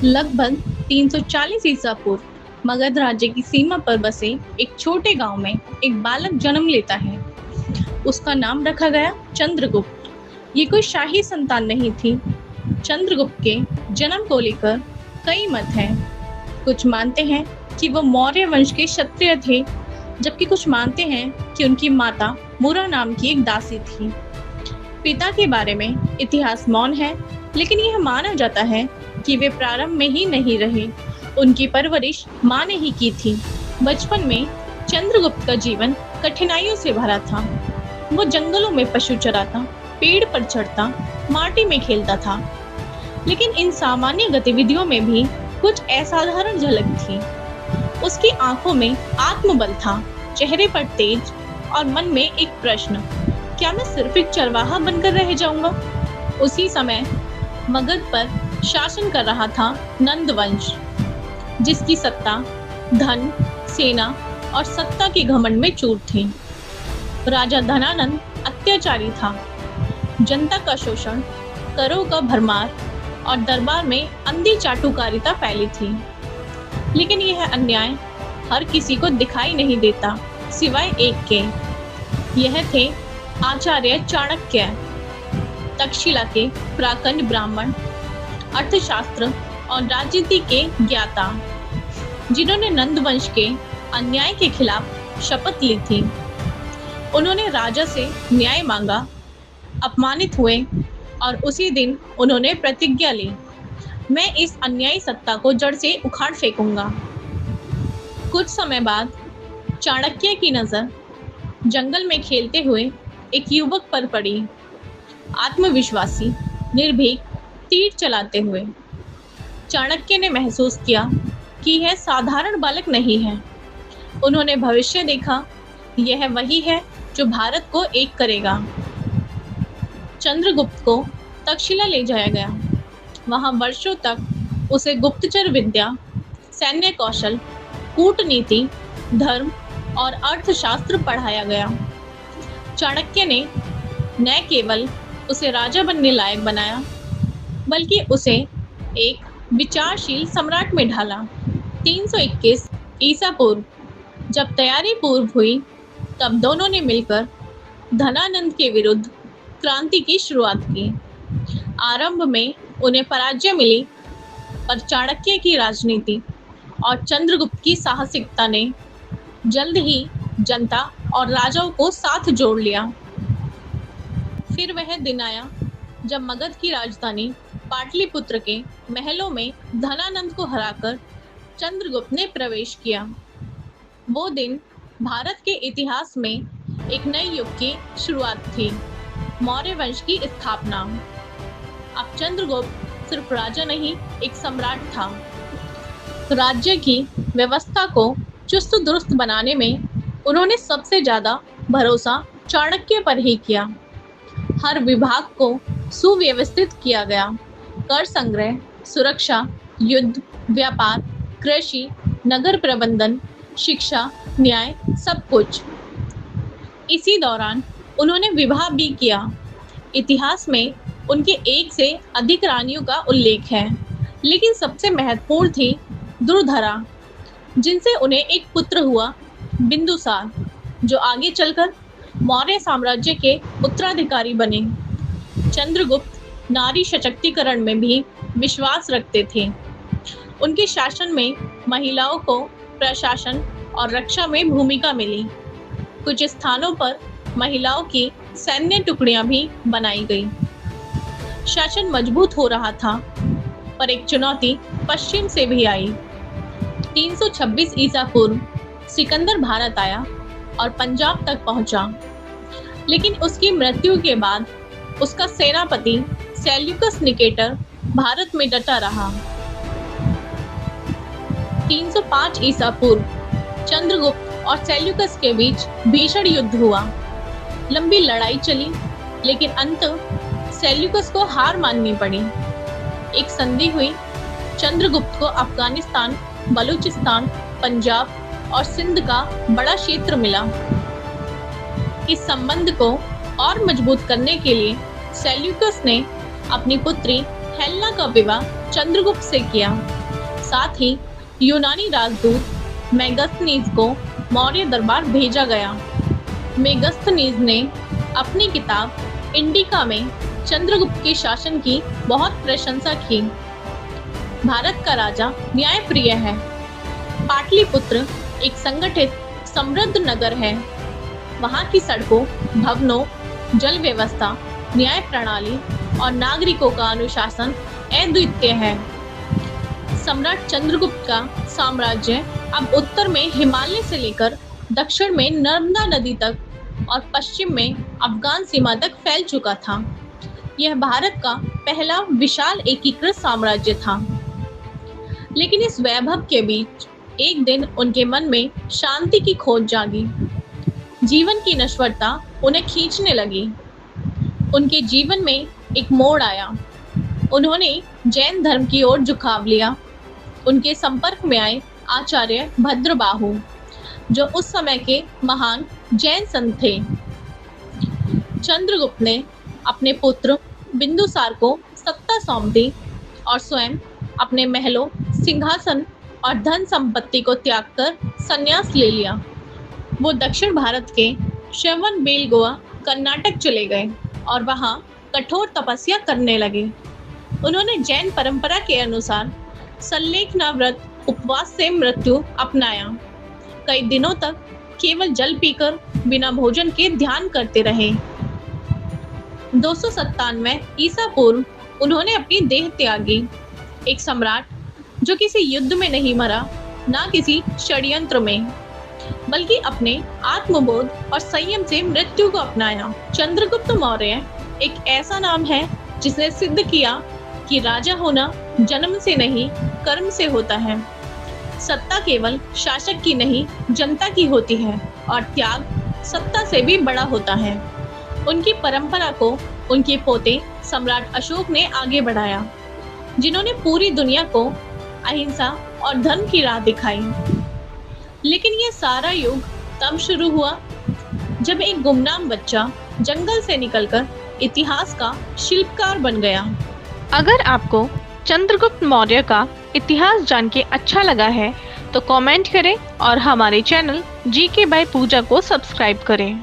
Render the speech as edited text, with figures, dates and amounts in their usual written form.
लगभग 340 ईसा पूर्व मगध राज्य की सीमा पर बसे एक छोटे गांव में एक बालक जन्म लेता है। उसका नाम रखा गया चंद्रगुप्त। ये कोई शाही संतान नहीं थी। चंद्रगुप्त के जन्म को लेकर कई मत हैं। कुछ मानते हैं कि वो मौर्य वंश के क्षत्रिय थे, जबकि कुछ मानते हैं कि उनकी माता मुरा नाम की एक दासी थी। पिता के बारे में इतिहास मौन है, लेकिन यह माना जाता है कि वे प्रारंभ में ही नहीं रहे। उनकी परवरिश माँ ने ही की थी। बचपन में चंद्रगुप्त का जीवन कठिनाइयों से भरा था। वो जंगलों में पशु चराता, पेड़ पर चढ़ता, माटी में खेलता था। लेकिन इन सामान्य गतिविधियों में भी कुछ असाधारण झलक थी। उसकी आंखों में आत्मबल था, चेहरे पर तेज और मन में एक प्रश्न, क्या मैं सिर्फ एक चरवाहा बनकर रह जाऊंगा? उसी समय मगध पर शासन कर रहा था नंद वंश, जिसकी सत्ता धन, सेना और सत्ता के घमंड में चूर थी। राजा धनानंद अत्याचारी था। जनता का शोषण, करों का भरमार और दरबार में अंधी चाटुकारिता फैली थी। लेकिन यह अन्याय हर किसी को दिखाई नहीं देता, सिवाय एक के। यह थे आचार्य चाणक्य, तक्षशिला के प्राकंद ब्राह्मण, अर्थशास्त्र और राजनीति के ज्ञाता, जिन्होंने नंद वंश के अन्याय के खिलाफ शपथ ली थी। उन्होंने राजा से न्याय मांगा, अपमानित हुए और उसी दिन उन्होंने प्रतिज्ञा ली, मैं इस अन्यायी सत्ता को जड़ से उखाड़ फेंकूंगा। कुछ समय बाद चाणक्य की नजर जंगल में खेलते हुए एक युवक पर पड़ी। आत्मविश्वासी, निर्भीक, तीर चलाते हुए चाणक्य ने महसूस किया कि यह साधारण बालक नहीं है। उन्होंने भविष्य देखा, यह वही है जो भारत को एक करेगा। चंद्रगुप्त को तक्षशिला ले जाया गया। वहां वर्षों तक उसे गुप्तचर विद्या, सैन्य कौशल, कूटनीति, धर्म और अर्थशास्त्र पढ़ाया गया। चाणक्य ने न केवल उसे राजा बनने लायक बनाया, बल्कि उसे एक विचारशील सम्राट में ढाला। 321 ईसा पूर्व जब तैयारी पूर्व हुई, तब दोनों ने मिलकर धनानंद के विरुद्ध क्रांति की शुरुआत की। आरंभ में उन्हें पराजय मिली, पर चाणक्य की राजनीति और चंद्रगुप्त की साहसिकता ने जल्द ही जनता और राजाओं को साथ जोड़ लिया। फिर वह दिन आया जब मगध की राजधानी पाटलिपुत्र के महलों में धनानंद को हराकर चंद्रगुप्त ने प्रवेश किया। वो दिन भारत के इतिहास में एक नए युग की शुरुआत थी, मौर्य वंश की स्थापना। अब चंद्रगुप्त सिर्फ राजा नहीं, एक सम्राट था। राज्य की व्यवस्था को चुस्त दुरुस्त बनाने में उन्होंने सबसे ज्यादा भरोसा चाणक्य पर ही किया। हर विभाग को सुव्यवस्थित किया गया, कर संग्रह, सुरक्षा, युद्ध, व्यापार, कृषि, नगर प्रबंधन, शिक्षा, न्याय, सब कुछ। इसी दौरान उन्होंने विवाह भी किया। इतिहास में उनके एक से अधिक रानियों का उल्लेख है, लेकिन सबसे महत्वपूर्ण थी दुर्धरा, जिनसे उन्हें एक पुत्र हुआ, बिंदुसार, जो आगे चलकर मौर्य साम्राज्य के उत्तराधिकारी बने। चंद्रगुप्त नारी सशक्तिकरण में भी विश्वास रखते थे। उनके शासन में महिलाओं को प्रशासन और रक्षा में भूमिका मिली। कुछ स्थानों पर महिलाओं की सैन्य टुकड़ियां भी बनाई गई। शासन मजबूत हो रहा था, पर एक चुनौती पश्चिम से भी आई। 326 ईसा पूर्व सिकंदर भारत आया और पंजाब तक पहुंचा, लेकिन उसकी मृत्यु के बाद उसका सेनापति सेल्यूकस निकेटर भारत में डटा रहा। 305 ईसा पूर्व चंद्रगुप्त और सेल्यूकस के बीच भीषण युद्ध हुआ। लंबी लड़ाई चली, लेकिन अंत सेल्यूकस को हार माननी पड़ी। एक संधि हुई। चंद्रगुप्त को अफगानिस्तान, बलूचिस्तान, पंजाब और सिंध का बड़ा क्षेत्र मिला। इस संबंध को और मजबूत करने के लिए सेल्यूकस ने अपनी पुत्री हेलेना का विवाह चंद्रगुप्त से किया। साथ ही यूनानी राजदूत मेगास्थनीज को मौर्य दरबार भेजा गया। मेगास्थनीज ने अपनी किताब इंडिका में चंद्रगुप्त के शासन की बहुत प्रशंसा की। भारत का राजा न्यायप्रिय है। पाटलिपुत्र एक संगठित समृद्ध नगर है। वहाँ की सड़कों, भवनों, जल व्यवस्था, न्याय प्रणाली और नागरिकों का अनुशासन अद्वितीय है। सम्राट चंद्रगुप्त का साम्राज्य अब उत्तर में हिमालय से लेकर दक्षिण में नर्मदा नदी तक और पश्चिम में अफगान सीमा तक फैल चुका था। यह भारत का पहला विशाल एकीकृत साम्राज्य था। लेकिन इस वैभव के बीच एक दिन उनके मन में शांति की खोज जागी। जीवन की नश्वरता उन्हें खींचने लगी। उनके जीवन में एक मोड़ आया। उन्होंने जैन धर्म की ओर झुकाव लिया। उनके संपर्क में आए आचार्य भद्रबाहु, जो उस समय के महान जैन संत थे। चंद्रगुप्त ने अपने पुत्र बिंदुसार को सत्ता सौंप दी और स्वयं अपने महलों, सिंहासन और धन संपत्ति को त्याग कर संन्यास ले लिया। वो दक्षिण भारत के श्रवणबेलगोला, कर्नाटक चले गए और वहाँ कठोर तपस्या करने लगे। उन्होंने जैन परंपरा के अनुसार सल्लेखना व्रत, उपवास से मृत्यु अपनाया। कई दिनों तक केवल जल पीकर बिना भोजन के ध्यान करते रहे। 297 ईसा पूर्व उन्होंने अपनी देह त्यागी। एक सम्राट जो किसी युद्ध में नहीं मरा, ना किसी षड्यंत्र में, बल्कि अपने आत्मबोध और संयम से मृत्यु को अपनाया। चंद्रगुप्त मौर्य एक ऐसा नाम है जिसने सिद्ध किया कि राजा होना जन्म से नहीं, कर्म से होता है। सत्ता केवल शासक की नहीं, जनता की होती है और त्याग सत्ता से भी बड़ा होता है। उनकी परंपरा को उनके पोते सम्राट अशोक ने आगे बढ़ाया, जिन्होंने पूरी दुनिया को अहिंसा और धर्म की राह दिखाई। लेकिन यह सारा युग तब शुरू हुआ जब एक गुमनाम बच्चा जंगल से निकलकर इतिहास का शिल्पकार बन गया। अगर आपको चंद्रगुप्त मौर्य का इतिहास जान के अच्छा लगा है तो कमेंट करें और हमारे चैनल जीके बाय पूजा को सब्सक्राइब करें।